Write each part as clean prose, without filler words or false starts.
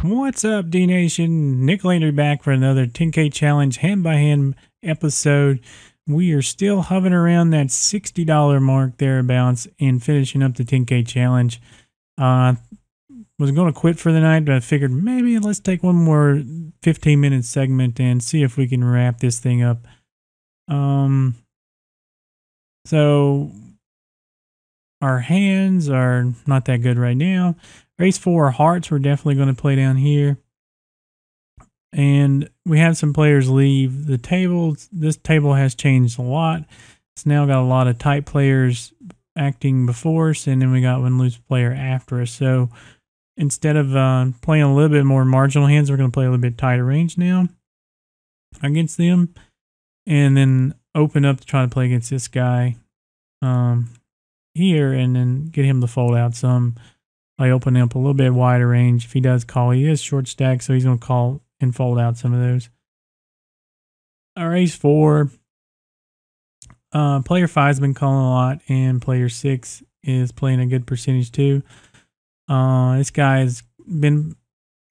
What's up, D Nation? Nick Landry back for another 10K challenge hand by hand episode. We are still hovering around that $60 mark thereabouts and finishing up the 10K challenge. Was going to quit for the night, but I figured maybe let's take one more 15-minute segment and see if we can wrap this thing up. So our hands are not that good right now. Race 4 hearts, we're definitely going to play down here. And we had some players leave the table. This table has changed a lot. It's now got a lot of tight players acting before us, and then we got one loose player after us. So instead of playing a little bit more marginal hands, we're going to play a little bit tighter range now against them. And then open up to try to play against this guy here, and then get him to fold out some. By opening up a little bit wider range. If he does call, he is short stack, so he's going to call and fold out some of those. Race 4. Player 5's been calling a lot, and player 6 is playing a good percentage too. This guy's been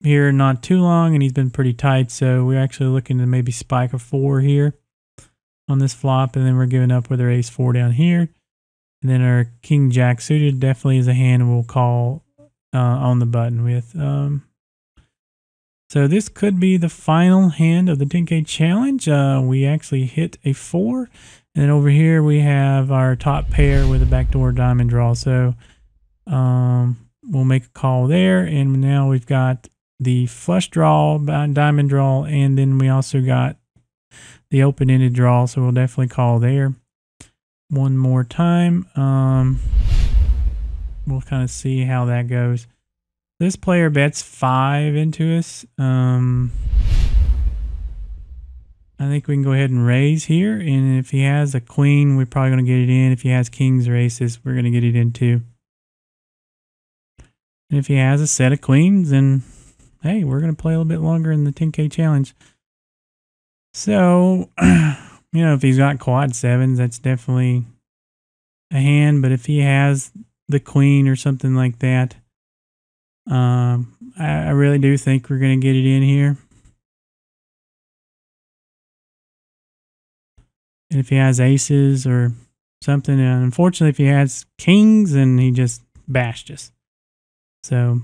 here not too long, and he's been pretty tight, so we're actually looking to maybe spike a 4 here on this flop, and then we're giving up with our ace 4 down here. And then our king jack suited definitely is a hand we'll call on the button with. So this could be the final hand of the 10K challenge. We actually hit a 4. And then over here we have our top pair with a backdoor diamond draw. So we'll make a call there. And now we've got the flush draw, diamond draw, and then we also got the open-ended draw. So we'll definitely call there. One more time. We'll kind of see how that goes. This player bets 5 into us. I think we can go ahead and raise here. And if he has a queen, we're probably going to get it in. If he has kings or aces, we're going to get it in too. And if he has a set of queens, then hey, we're going to play a little bit longer in the 10K challenge. So, you know, if he's got quad 7s, that's definitely a hand. But if he has the queen or something like that, I really do think we're going to get it in here. And if he has aces or something, and unfortunately, if he has kings, then he just bashed us. So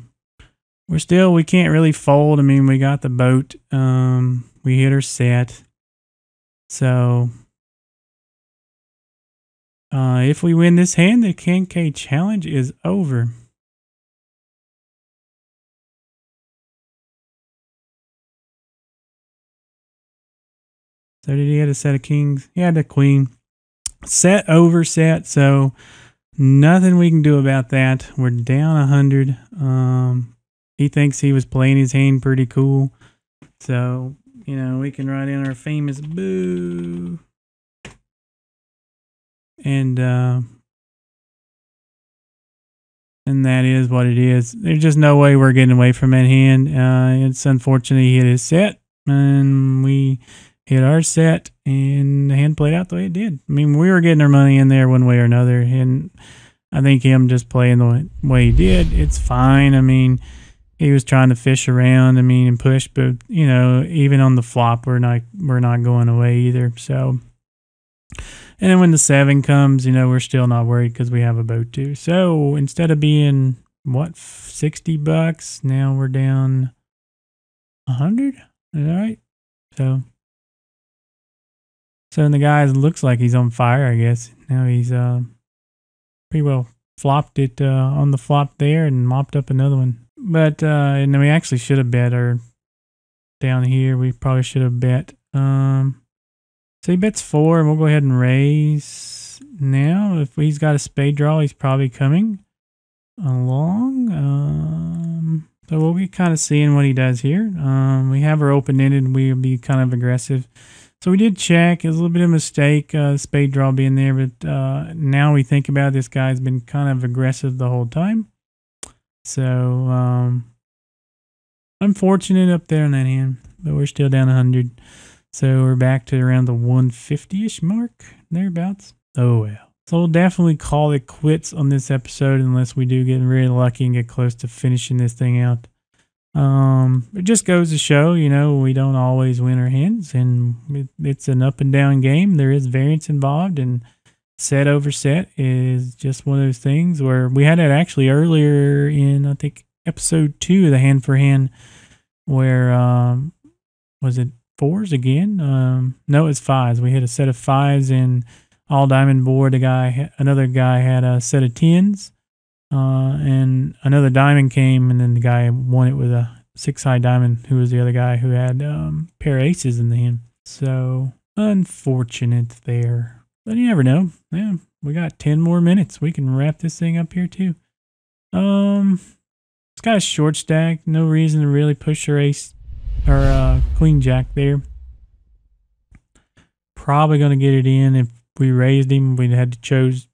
we can't really fold. I mean, we got the boat. We hit our set. So if we win this hand, the 10K challenge is over. So did he have a set of kings? He had a queen. Set over set, so nothing we can do about that. We're down 100. He thinks he was playing his hand pretty cool. So, you know, we can write in our famous boo. And that is what it is. There's just no way we're getting away from that hand. It's unfortunate he hit his set, and we hit our set, and the hand played out the way it did. I mean, we were getting our money in there one way or another, and I think him just playing the way he did, it's fine. I mean, he was trying to fish around, I mean, and push, but, you know, even on the flop, we're not going away either, so. And then when the 7 comes, you know, we're still not worried because we have a boat too. So instead of being, what, $60, now we're down 100? Is that right? So the guy looks like he's on fire, I guess. Now he's pretty well flopped it on the flop there and mopped up another one. But and then we actually should have bet, or down here we probably should have bet. So he bets 4, and we'll go ahead and raise now. If he's got a spade draw, he's probably coming along. So we'll be kind of seeing what he does here. We have our open-ended. We'll be kind of aggressive. So we did check. It was a little bit of a mistake, spade draw being there. But now we think about it, this guy's been kind of aggressive the whole time. So unfortunate up there on that hand. But we're still down 100. So we're back to around the 150-ish mark, thereabouts. Oh, well. So we'll definitely call it quits on this episode unless we do get really lucky and get close to finishing this thing out. It just goes to show, you know, we don't always win our hands, and it's an up and down game. There is variance involved, and set over set is just one of those things where we had it actually earlier in, I think, episode 2 of the hand for hand, where was it fours again? No, it's fives. We hit a set of fives and all diamond board. Another guy had a set of tens, and another diamond came, and then the guy won it with a 6 high diamond, who was the other guy who had pair of aces in the hand. So unfortunate there, but you never know. Yeah, we got 10 more minutes. We can wrap this thing up here too. It's got a short stack. No reason to really push our ace or queen jack there. Probably going to get it in. If we raised him, we'd had to choose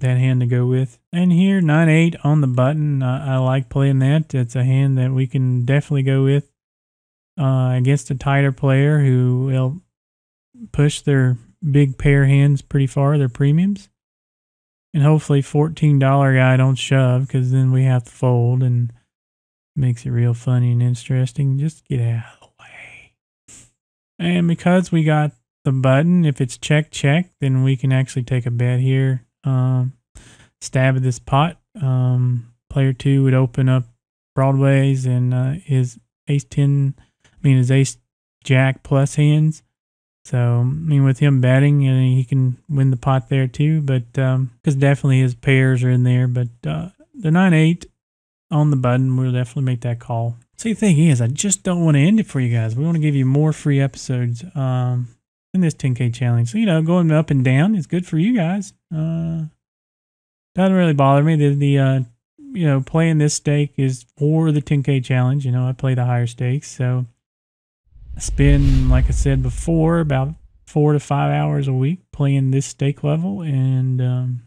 that hand to go with. And here, 9-8 on the button. I like playing that. It's a hand that we can definitely go with against a tighter player who will push their big pair hands pretty far, their premiums. And hopefully $14 guy don't shove, because then we have to fold, and makes it real funny and interesting. Just get out of the way. And because we got the button, if it's check, then we can actually take a bet here. Stab at this pot. Player 2 would open up broadways, and his his ace jack plus hands. So, I mean, with him betting, he can win the pot there too, but because definitely his pairs are in there. But the 9-8 on the button, we'll definitely make that call. See, the thing is, I just don't want to end it for you guys. We want to give you more free episodes in this 10K challenge. So, you know, going up and down is good for you guys. Doesn't really bother me. You know, playing this stake is for the 10K challenge. You know, I play the higher stakes, so I spend, like I said before, about 4 to 5 hours a week playing this stake level, and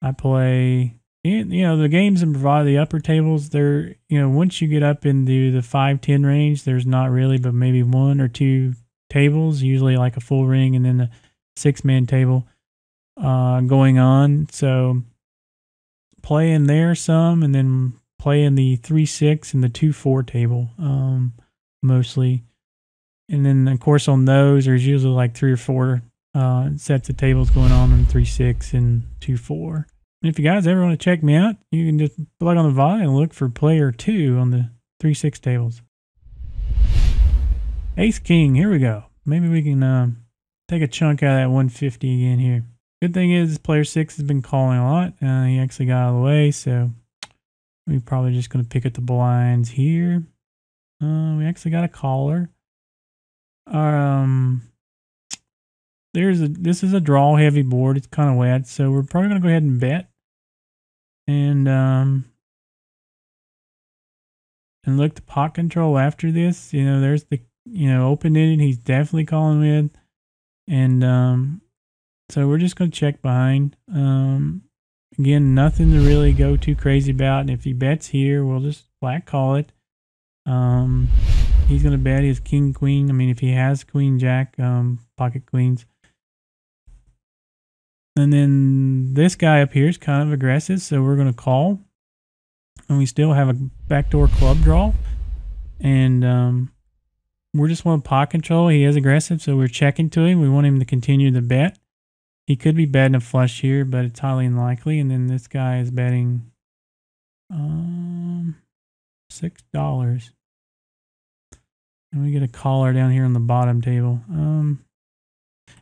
I play, you know, the games and provide the upper tables. They're, you know, once you get up into the 5-10 range, there's not really but maybe 1 or 2 tables, usually like a full ring, and then the 6-man table going on. So playing there some, and then playing the 3-6 and the 2-4 table mostly. And then, of course, on those, there's usually like 3 or 4 sets of tables going on 3-6 and 2-4. And if you guys ever want to check me out, you can just plug on the VOD and look for player 2 on the 3-6 tables. Ace King, here we go. Maybe we can take a chunk out of that 150 again here. Good thing is player 6 has been calling a lot. He actually got out of the way, so we're probably just going to pick up the blinds here. We actually got a caller. This is a draw heavy board. It's kind of wet, so we're probably going to go ahead and bet. And look to pot control after this. You know, there's the, you know, open-ended. He's definitely calling with. And so we're just going to check behind. Again, nothing to really go too crazy about. And if he bets here, we'll just flat call it. He's going to bet his king, queen. I mean, if he has queen, jack, pocket queens. And then this guy up here is kind of aggressive, so we're going to call. And we still have a backdoor club draw. And we're just want pot control. He is aggressive, so we're checking to him. We want him to continue the bet. He could be betting a flush here, but it's highly unlikely. And then this guy is betting $6. And we get a caller down here on the bottom table. And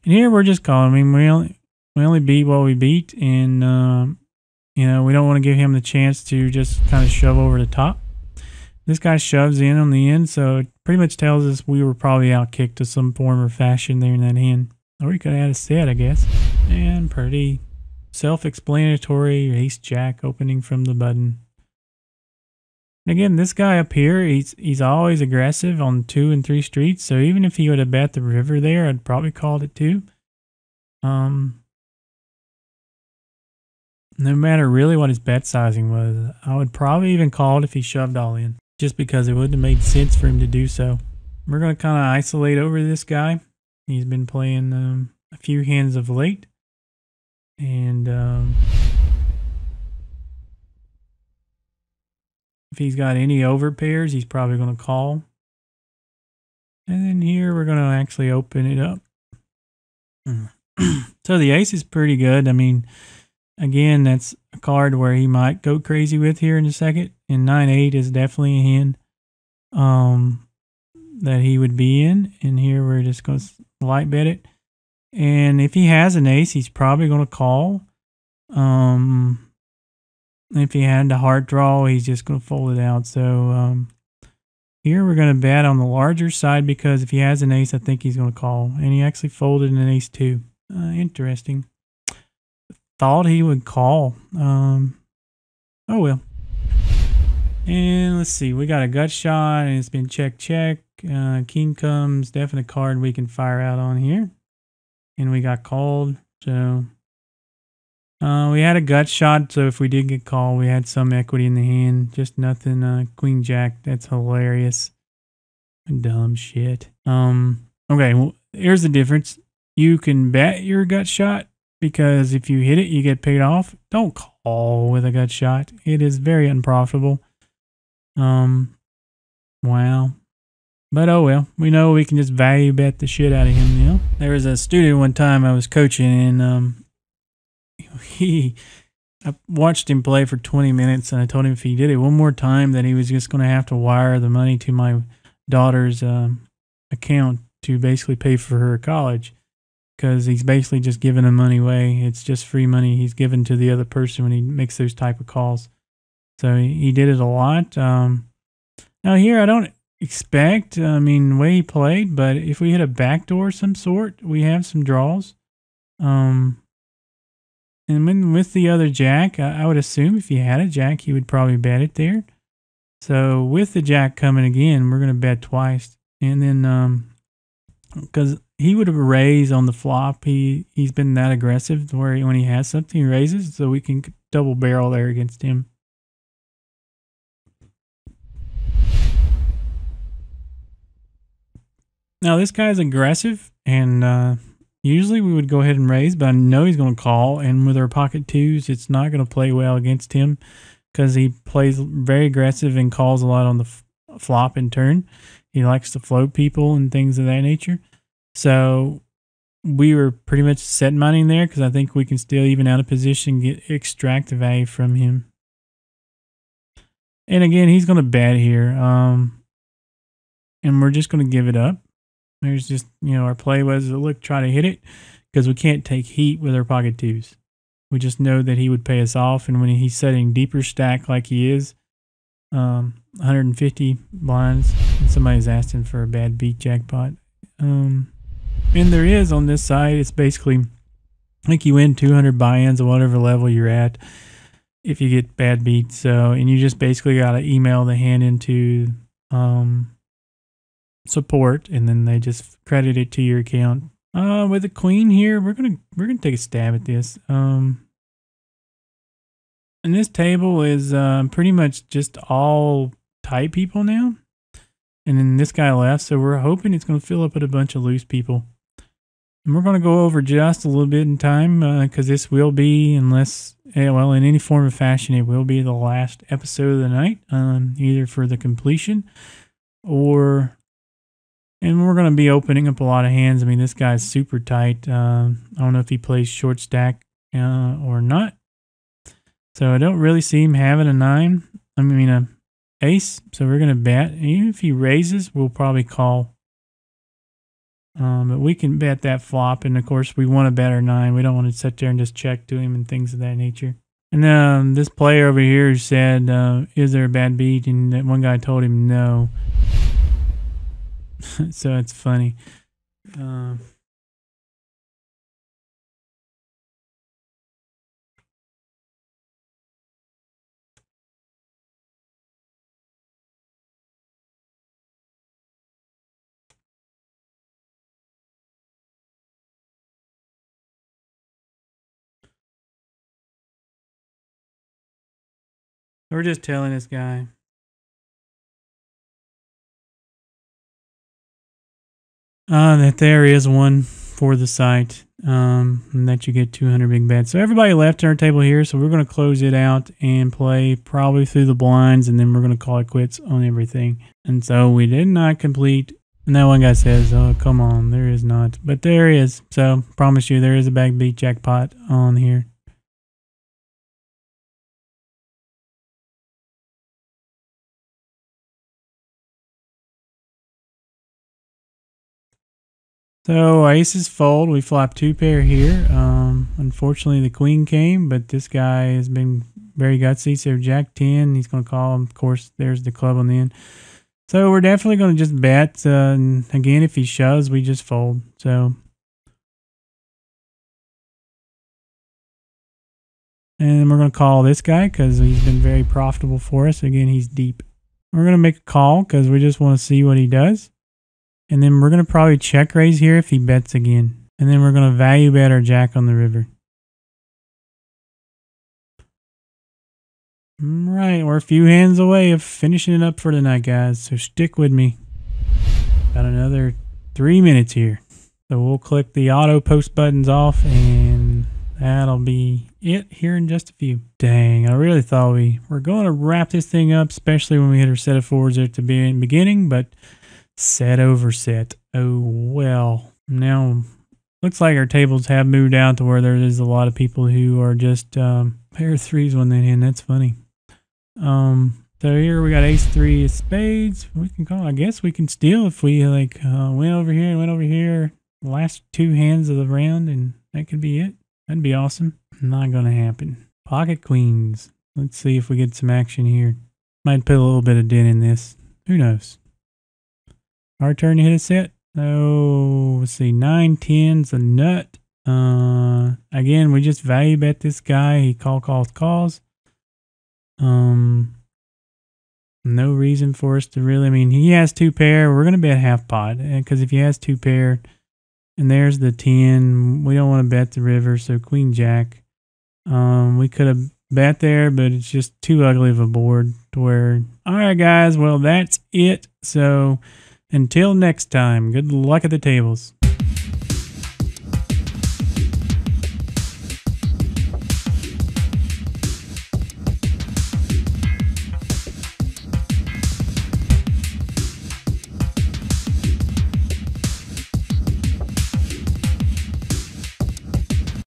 here we're just calling. I mean, we only beat what we beat, and you know, we don't want to give him the chance to just kind of shove over the top. This guy shoves in on the end, so it pretty much tells us we were probably out-kicked to some form or fashion there in that hand. Or he could have had a set, I guess. And pretty self-explanatory. Ace-jack opening from the button. And again, this guy up here, he's always aggressive on 2 and 3 streets. So even if he would have bet the river there, I'd probably called it too. No matter really what his bet sizing was, I would probably even call it if he shoved all in, just because it wouldn't have made sense for him to do so. We're going to kind of isolate over this guy. He's been playing a few hands of late. And If he's got any over pairs, he's probably going to call. And then here we're going to actually open it up. So the ace is pretty good. I mean, again, that's a card where he might go crazy with here in a second. And 9-8 is definitely a hand that he would be in. And here we're just going to light bet it. And if he has an ace, he's probably going to call. If he had the heart draw, he's just going to fold it out. So here we're going to bet on the larger side because if he has an ace, I think he's going to call. And he actually folded an ace too. Interesting. Thought he would call. Oh well. And let's see. We got a gut shot and it's been check. King comes. Definite card we can fire out on here. And we got called. So we had a gut shot. So if we did get called, we had some equity in the hand. Just nothing. Queen jack. That's hilarious. Dumb shit. Okay. Well, here's the difference. You can bet your gut shot because if you hit it, you get paid off. Don't call with a gut shot. It is very unprofitable. Wow. But oh well, we know we can just value bet the shit out of him, you know. There was a student one time I was coaching and I watched him play for 20 minutes and I told him if he did it one more time that he was just going to have to wire the money to my daughter's account to basically pay for her college. Because he's basically just giving the money away. It's just free money he's given to the other person when he makes those type of calls. So he did it a lot. Now here I don't expect, the way he played, but if we hit a backdoor of some sort, we have some draws. And when with the other jack, I would assume if he had a jack, he would probably bet it there. So with the jack coming again, we're going to bet twice. And then, because he would have raised on the flop. He's been that aggressive where when he has something, he raises, so we can double barrel there against him. Now this guy's aggressive, and usually we would go ahead and raise, but I know he's going to call, and with our pocket twos, it's not going to play well against him because he plays very aggressive and calls a lot on the flop and turn. He likes to float people and things of that nature. So we were pretty much set money there because I think we can still even out of position extract the value from him. And again, he's going to bet here. And we're just going to give it up. There's just, our play was try to hit it because we can't take heat with our pocket twos. We just know that he would pay us off. And when he's setting deeper stack like he is, 150 blinds, and somebody's asking for a bad beat jackpot. And there is on this side, it's basically, I think you win 200 buy-ins at whatever level you're at if you get bad beats. So, and you just basically got to email the hand into support, and then they just credit it to your account. With the queen here, we're gonna take a stab at this. And this table is pretty much just all tight people now. And then this guy left, so we're hoping it's going to fill up with a bunch of loose people. And we're going to go over just a little bit in time because this will be, in any form of fashion, it will be the last episode of the night, either for the completion or... And we're going to be opening up a lot of hands. This guy's super tight. I don't know if he plays short stack or not. So I don't really see him having a 9. A ace. So we're going to bet. And even if he raises, we'll probably call. But we can bet that flop. And of course, we want to bet our 9. We don't want to sit there and just check to him and things of that nature. And this player over here said, is there a bad beat? And that one guy told him no. So it's funny. We're just telling this guy. That there is one for the site. and that you get 200 big bets. So everybody left our table here, so we're going to close it out and play probably through the blinds, and then we're going to call it quits on everything. And so we did not complete. And that one guy says, oh, come on, there is not. But there is. So promise you there is a bag beat jackpot on here. So aces fold. We flop 2 pair here. Unfortunately, the queen came, but this guy has been very gutsy. So jack 10, he's going to call him. Of course, there's the club on the end. So we're definitely going to just bet. And again, if he shoves, we just fold. So, and we're going to call this guy because he's been very profitable for us. Again, he's deep. We're going to make a call because we just want to see what he does. And then we're going to probably check raise here if he bets again. And then we're going to value bet our jack on the river. Right, we're a few hands away of finishing it up for tonight, guys. So stick with me. Got another 3 minutes here. So we'll click the auto post buttons off and that'll be it here in just a few. Dang, I really thought we were going to wrap this thing up, especially when we hit our set of fours at the beginning, but set over set. Oh, well. Now, looks like our tables have moved out to where there is a lot of people who are just pair of threes when they in. That's funny. So here we got ace 3 of spades. We can call. I guess we can steal if we like went over here and went over here. The last 2 hands of the round, and that could be it. That'd be awesome. Not gonna happen. Pocket queens. Let's see if we get some action here. Might put a little bit of dent in this. Who knows? Our turn to hit a set. Oh, let's see. 9, 10's a nut. Again, we just value bet this guy. He calls. No reason for us to really. I mean, he has 2 pair. We're gonna bet half pot because if he has 2 pair, and there's the 10, we don't want to bet the river. So queen jack. We could have bet there, but it's just too ugly of a board to where. All right, guys. Well, that's it. So. Until next time, good luck at the tables.